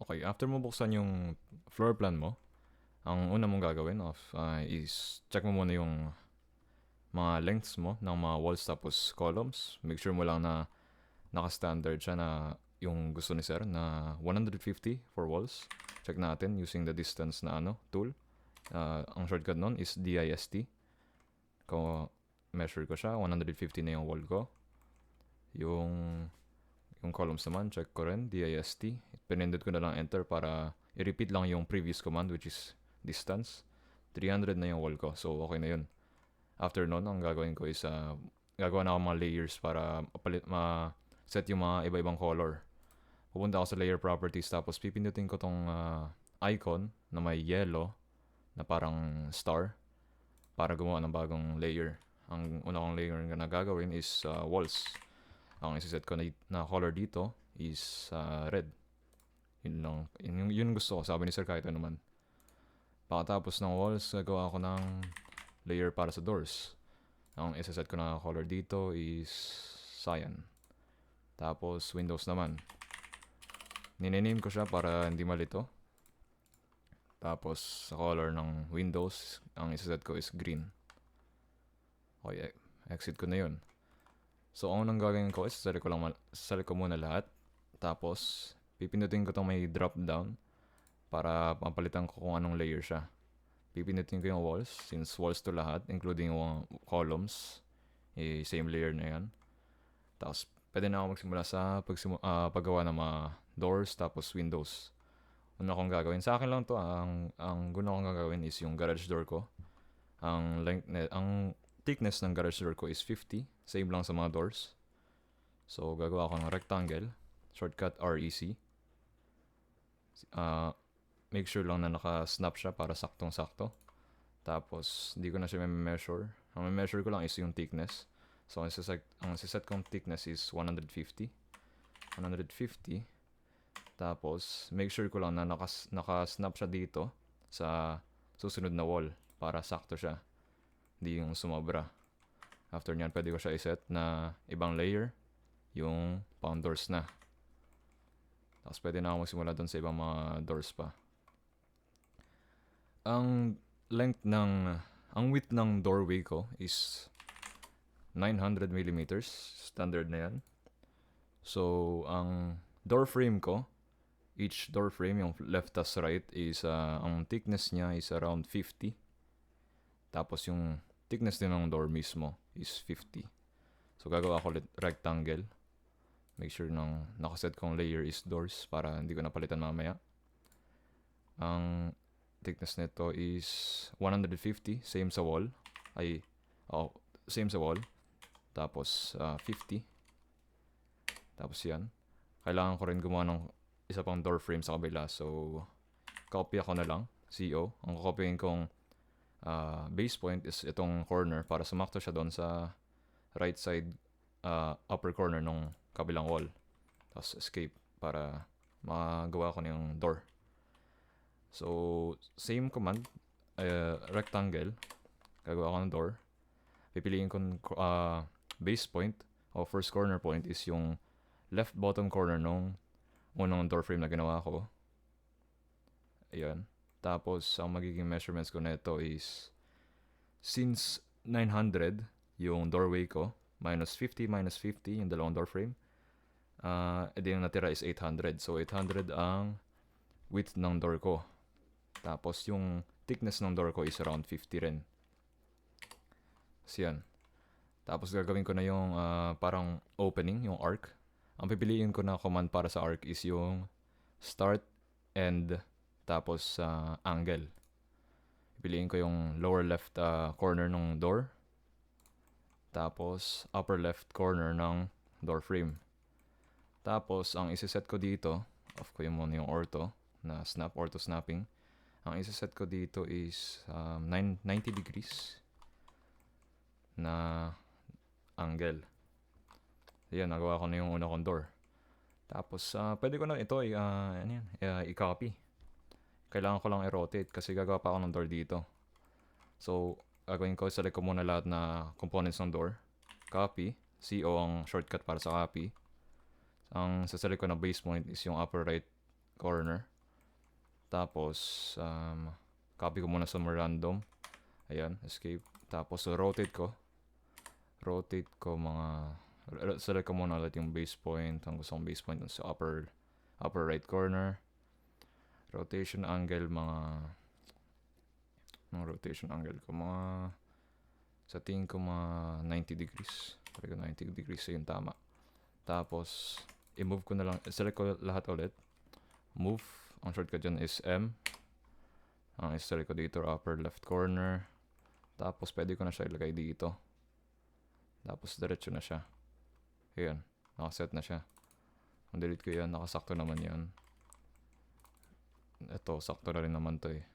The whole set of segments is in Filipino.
Okay, after mo buksan yung floor plan mo, ang una mong gagawin is check mo muna yung mga lengths mo ng mga walls tapos columns. Make sure mo lang na naka-standard siya na yung gusto ni sir na 150 for walls. Check natin using the distance na tool. Ang shortcut nun is DIST. Kung measure ko siya, 150 na yung wall ko. Yung columns naman, check ko rin, DIST. Pinindot ko na lang enter para i-repeat lang yung previous command which is distance. 300 na yung wall ko, so okay na yun. After nun, ang gagawin ko is gagawa na ako mga layers para set yung mga iba-ibang color. Pupunta ako sa layer properties tapos pipindutin ko tong icon na may yellow na parang star para gumawa ng bagong layer. Ang una kong layer na gagawin is walls. Ang isiset ko na color dito is red. Yun lang. Yun gusto ko. Sabi ni sir kahit ano naman. Pagkatapos ng walls, gagawa ako ng layer para sa doors. Ang isiset ko na color dito is cyan. Tapos windows naman. Ninename ko siya para hindi malito. Tapos sa color ng windows, ang isiset ko is green. Okay, exit ko na yun. So, ang unang gagawin ko is select ko muna lahat. Tapos, pipindutin ko itong may drop down para papalitan ko kung anong layer siya. Pipindutin ko yung walls, since walls to lahat, including yung columns. Same layer na yan. Tapos, pwede na ako magsimula sa paggawa ng mga doors tapos windows. Una kong gagawin, sa akin lang to, ang guna kong gagawin is yung garage door ko. Ang thickness ng garage door ko is 50. Same lang sa mga doors. So, gagawa ako ng rectangle. Shortcut REC. Make sure lang na naka-snap siya para saktong-sakto. Tapos, hindi ko na siya measure. Ang measure ko lang is yung thickness. So, ang siset kong thickness is 150. 150. Tapos, make sure ko lang na naka-snap siya dito sa susunod na wall para sakto siya. Hindi yung sumobra. After nyan, pwede ko siya iset na ibang layer, yung pang doors na. Tapos pwede na ako magsimula doon sa ibang mga doors pa. Ang width ng doorway ko is 900 mm. Standard na yan. So, ang door frame ko, each door frame, yung left tas right, is ang thickness niya is around 50. Tapos yung thickness din ng door mismo is 50. So, gagawa ko ulit rectangle. Make sure nakaset kong layer is doors para hindi ko napalitan mamaya. Ang thickness nito is 150. Same sa wall. Same sa wall. Tapos, 50. Tapos yan. Kailangan ko rin gumawa ng isa pang door frame sa kabila. So, copy ako na lang. CO. Ang copyin kong base point is itong corner para sumakto siya doon sa right side upper corner ng kabilang wall. Tapos escape para magawa ko na yung door. So, same command, rectangle, gagawa ko ng door. Pipiliin ko base point o first corner point is yung left bottom corner nung unang door frame na ginawa ko. Ayan. Tapos, ang magiging measurements ko nito is, since 900 yung doorway ko, minus 50 yung dalawang door frame, edi yung natira is 800. So, 800 ang width ng door ko. Tapos, yung thickness ng door ko is around 50 rin. So, yan. Tapos, gagawin ko na yung parang opening, yung arc. Ang pipiliin ko na command para sa arc is yung start and tapos angle. Piliin ko yung lower left corner ng door. Tapos upper left corner ng door frame. Tapos ang isiset ko dito, off ko yung muna yung ortho snapping. Ang isiset ko dito is 90 degrees na angle. Yan, nagawa ko na yung una kong door. Tapos pwede ko na ito i-copy. Kailangan ko lang i-rotate kasi gagawa pa ako ng door dito. So, gagawin ko, select ko muna lahat na components ng door. Copy. CO ang shortcut para sa copy. Ang saselect ko na base point is yung upper right corner. Tapos, copy ko muna sa more random. Ayan, escape. Tapos, rotate ko. Rotate ko select ko muna ulit yung base point. Ang gusto kong base point sa upper right corner. Rotation angle, mga rotation angle ko, sa tingin ko mga 90 degrees. Pwede ko 90 degrees, so yun tama. Tapos, i-move ko na lang, select ko lahat ulit. Move, ang shortcut dyan is M. Ang select ko dito, upper left corner. Tapos, pwede ko na siya ilagay dito. Tapos, diretso na siya. Ayan, nakaset na siya. Kung delete ko yan, nakasakto naman yan. Ito, sakto na rin naman to eh.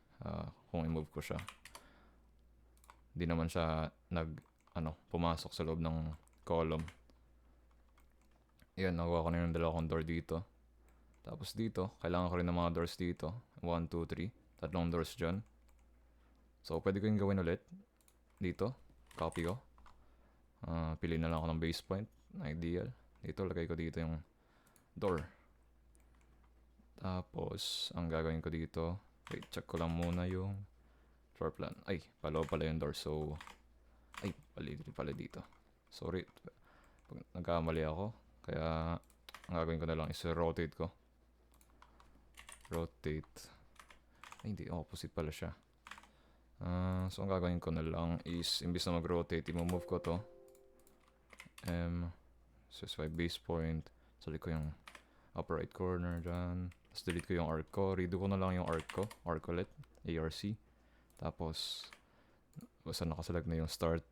Kung i-move ko siya. Di naman siya pumasok sa loob ng column. Ayan, nakuha ko na yung dalawang door dito. Tapos dito, kailangan ko rin ng mga doors dito. 1, 2, 3. Tatlong doors dyan. So, pwede ko yung gawin ulit. Dito, copy ko. Pili na lang ako ng base point. Ideal. Dito, lagay ko dito yung door. Tapos, ang gagawin ko dito, wait, check ko lang muna yung floor plan. Ay, pala yung door. So, ay, pala dito. Sorry, nagkamali ako. Kaya, ang gagawin ko na lang is rotate ko. Rotate. Ay, hindi, opposite pala siya. So, ang gagawin ko na lang is, imbis na mag-rotate, i-move ko to. Specify base point. Select ko yung upper right corner dyan. Tapos delete ko yung arc ko. Redo ko na lang yung arc ko. Arc ulit. ARC. Tapos, basta nakaselect na yung start,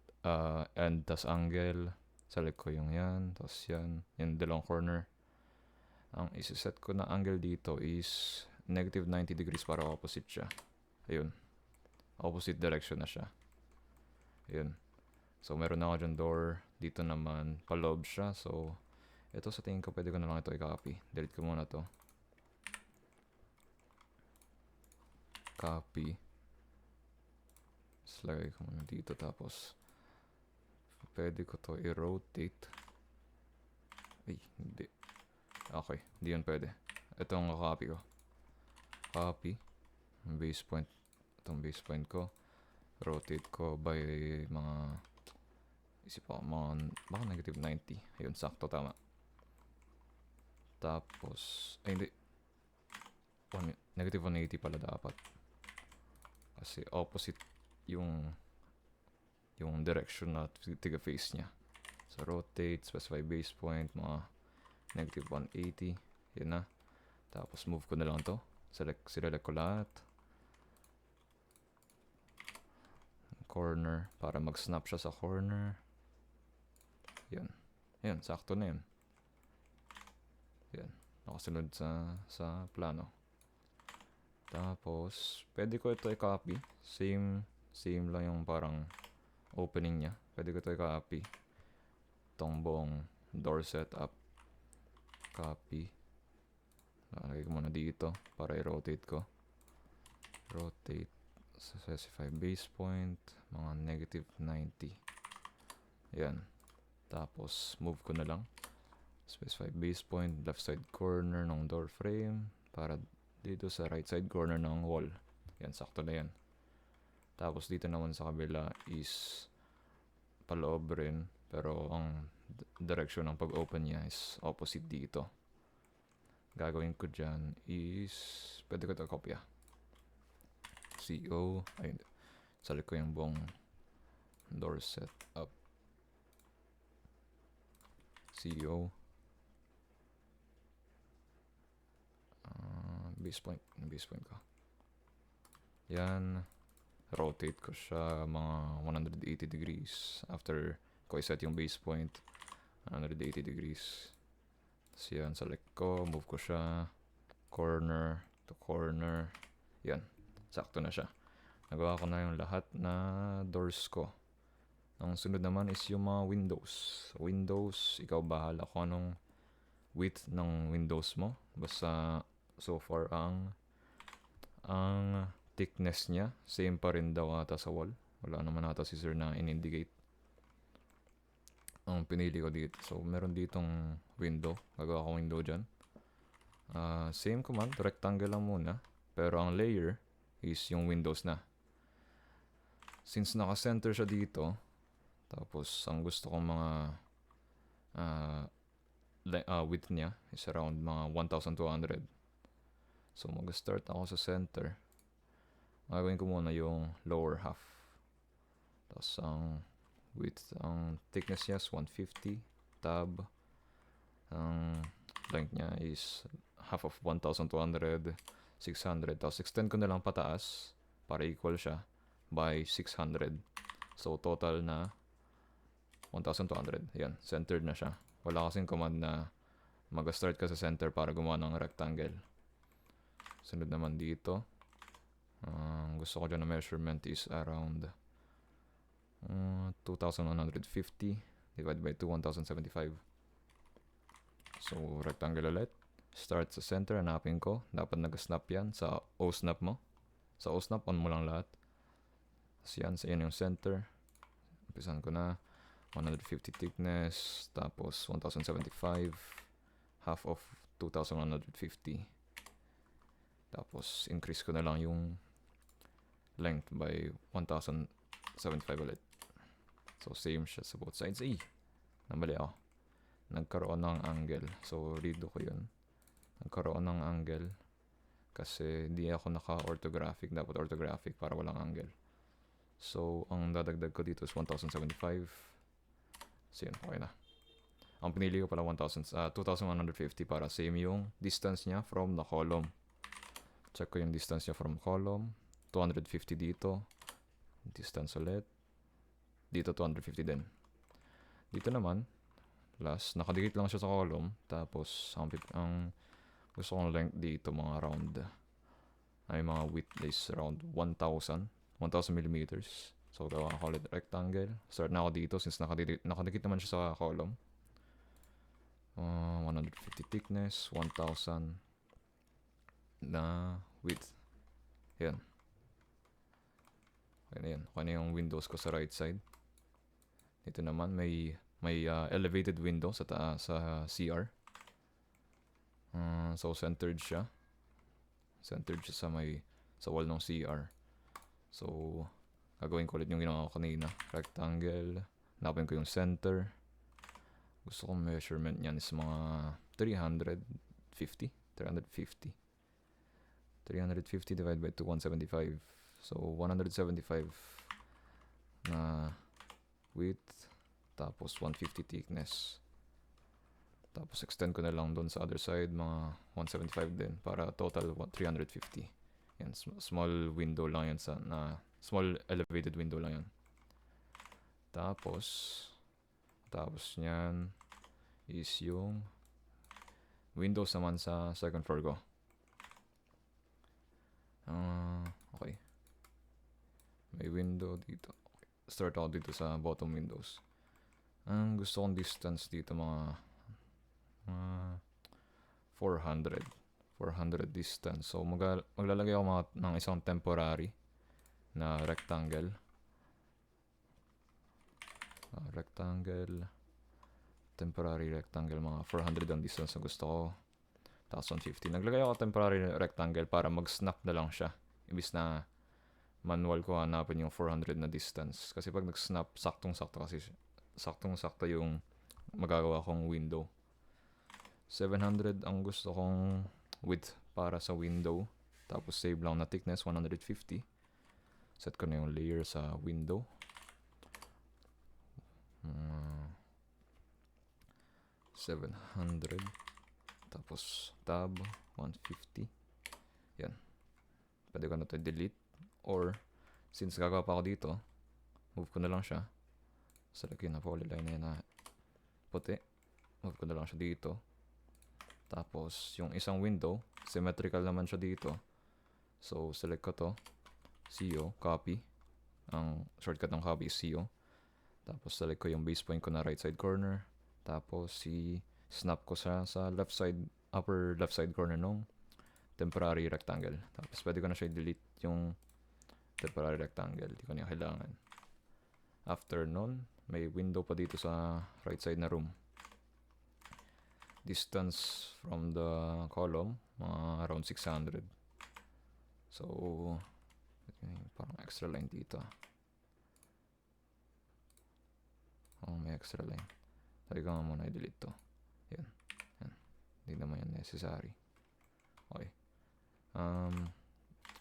end, tas angle. Select ko yung yan. Tapos yan. Yung dalawang corner. Ang isiset ko na angle dito is negative 90 degrees para opposite siya. Ayun. Opposite direction na siya. Ayun. So, meron na ako dyan door. Dito naman, paloob siya. So, ito sa tingin ko, pwede ko na lang ito i-copy. Delete ko muna to. Copy. Lagay ko muna dito. Tapos, pwede ko to i-rotate. Ay, hindi. Okay, hindi yun pwede. Ito ang copy ko. Copy. Base point. Itong base point ko. Rotate ko by mga baka negative 90. Ayun, sakto, tama. Tapos, ay hindi. Negative 180 pala dapat. Kasi opposite yung direction na tiga-face niya. So, rotate, specify base point, mga negative 180. Yan na. Tapos, move ko na lang to. Select ko lahat. Corner, para mag-snap siya sa corner. Yan. Yan, sakto na yan. Yan. Nakasunod sa plano. Tapos, pwede ko ito i-copy. Same lang yung parang opening niya. Pwede ko ito i-copy. Itong buong door setup. Copy. Nalagay ko muna dito para i-rotate ko. Rotate. Specify base point. Mga negative 90. Yan. Tapos, move ko na lang. Specify base point, left side corner ng door frame. Para dito sa right side corner ng wall. Yan, sakto na yan. Tapos, dito naman sa kabila is paloob rin. Pero, ang direction ng pag-open niya is opposite dito. Gagawin ko dyan is, pwede ko ito kopya. CO, ayun. Select ko yung buong door setup. CO. Base point ko. Yan. Rotate ko siya mga 180 degrees. After ko iset yung base point, 180 degrees. Tapos yan, select ko, move ko siya. Corner to corner. Yan. Sakto na siya. Nagawa ko na yung lahat na doors ko. Ang sunod naman is yung mga windows. Windows, ikaw bahala kung anong width ng windows mo. Basta so far ang thickness niya same pa rin daw ata sa wall. Wala naman ata si sir na in-indicate. Ang pinili ko dito. So meron ditong window. Gagawa ko window dyan. Same command, rectangle lang muna. Pero ang layer is yung windows na. Since naka-center siya dito, tapos ang gusto kong mga width niya is around mga 1,200. So mag-start ako sa center. Gagawin ko muna yung lower half. Tapos ang width, ang thickness niya is 150. Tab. Ang length niya is half of 1,200, 600. Tapos extend ko na lang pataas para equal siya by 600. So total na 1,200. Yan, centered na siya. Wala kasing command na mag-start ka sa center para gumawa ng rectangle. Sunod naman dito. Gusto ko dyan na measurement is around 2,150 divided by 2, 1,075. So, rectangle ulit. Start sa center, hanapin ko. Dapat nag-snap yan sa O-snap mo. Sa O-snap, on mo lang lahat. So, yan yung center. Umpisan ko na. 150 thickness, tapos 1,075, half of 2,150. Tapos, increase ko na lang yung length by 1,075 ulit. So, same siya sa both sides. Nabali ako. Nagkaroon ng angle. So, redo ko yun. Nagkaroon ng angle. Kasi di ako naka-orthographic. Dapat orthographic para walang angle. So, ang dadagdag ko dito is 1,075. So, yun. Okay na. Ang pinili ko pala 2,150 para same yung distance niya from the column. Check ko yung distance niya from column. 250 dito. Distance ulit. Dito 250 din. Dito naman, last, nakadikit lang siya sa column. Tapos, ang gusto kong length dito, mga around, mga width is around 1,000 millimeters. So, gawa ko ulit rectangle. Start na ako dito since nakadikit naman siya sa column. 150 thickness, 1,000 na width. Yan. Okay na yan. Okay na yung windows ko sa right side. Dito naman may elevated window sa CR. So centered siya. Centered siya sa wall ng CR. So gagawin ko ulit yung ginawa ko kanina. Rectangle. Hanapin ko yung center. Gusto kong measurement niyan is mga 350 divided by 2, 175. So 175 na width, tapos 150 thickness. Tapos extend ko na lang doon sa other side, mga 175 din, para total 350. Yan, small window lang yan small elevated window lang yan. Tapos niyan is yung windows naman sa second floor ko. Okay. May window dito. Okay. Start ako dito sa bottom windows. Ang gusto kong distance dito mga 400 distance. So maglalagay ako ng isang temporary na rectangle. Temporary rectangle, mga 400 ang distance na gusto ko. 1,050. Naglagay ako temporary rectangle para mag-snap na lang siya. Ibis na manual ko hanapin yung 400 na distance. Kasi pag nag-snap, saktong-sakto kasi saktong-sakto yung magagawa kong window. 700 ang gusto kong width para sa window. Tapos save lang na thickness, 150. Set ko na yung layer sa window. 700. Tapos tab, 150. Yan. Pwede ko na ito delete. Or, since gagawa pa ako dito, move ko na lang siya. Select yun na polyline na yan na puti. Move ko na lang siya dito. Tapos, yung isang window, symmetrical naman siya dito. So, select ko to. CO, copy. Ang shortcut ng copy is CO. Tapos, select ko yung base point ko na right side corner. Tapos, snap ko sa left side, upper left side corner nung temporary rectangle. Tapos, pwede ko na siya delete yung temporary rectangle. Hindi ko na kailangan. After nun, may window pa dito sa right side na room. Distance from the column, mga around 600. So, parang extra line dito. Oh, may extra line. Sabi ko nga muna i-delete to. Yan. Hindi naman yan necessary. Okay.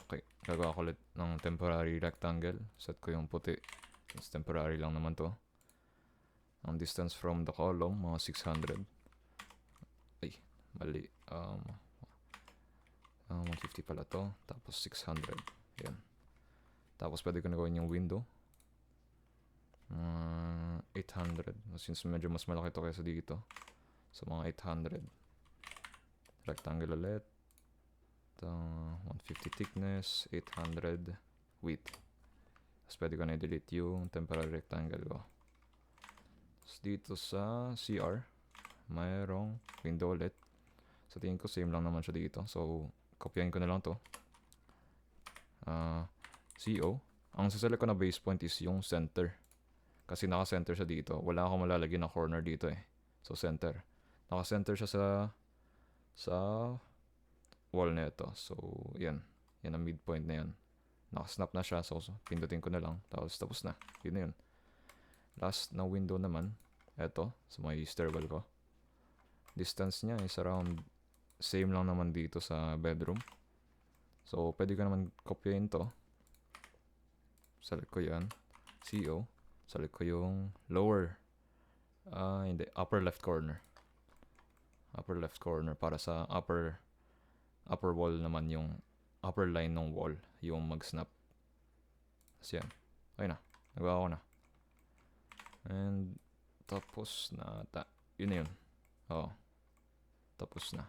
Okay. Gagawa ko ulit ng temporary rectangle. Set ko yung puti. Since temporary lang naman to. Ang distance from the column, mga 600. Ay, mali. 150 pala to. Tapos 600. Yan. Tapos pwede ko na gawin yung window. 800. Since medyo mas malaki to kaysa dito. So mga 800. Rectangle ulit. 150 thickness. 800 width. Tapos pwede ko na i-delete yung temporary rectangle ko. Tapos dito sa CR, mayroong window ulit. Sa tingin ko same lang naman siya dito. So kopyahin ko na lang to. CO. Ang saselect ko na base point is yung center. Kasi naka-center siya dito. Wala akong malalagay na corner dito eh. So center. Naka-center siya sa wall na ito. So yan. Yan ang midpoint na yan. Naka-snap na siya. So pindutin ko na lang. Tapos na. Yun na yun. Last na window naman. Ito. Sa may stairwell ko. Distance niya is around same lang naman dito sa bedroom. So pwede ko naman kopyahin to. Select ko yan. CO. Select ko yung lower. Hindi. Upper left corner. Upper left corner. Para sa upper wall naman yung upper line ng wall. Yung mag-snap. Tapos yan. Okay na. Nagawa ko na. And tapos na. Yun na yun. Oo. Tapos na.